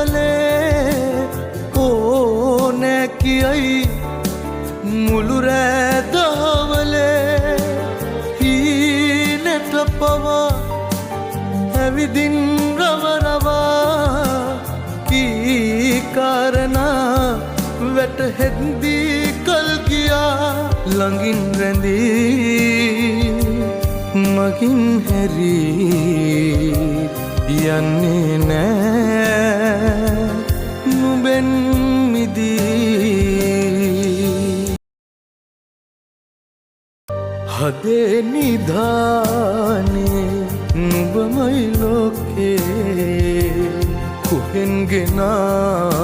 කළේ ඕනෑ කියයි මුළු රෑ දහවලේ හීනට පවා ඇවිදින් රවරවා කී කාරණා වැටහෙද්දී කල් ගියා ළඟින් රැඳී මගින් හැරී යන්නේ නෑ නුඹෙන් මිදී හදේ නිධානේ නුඹමයි ලෝකේ කොහෙන් ගෙනා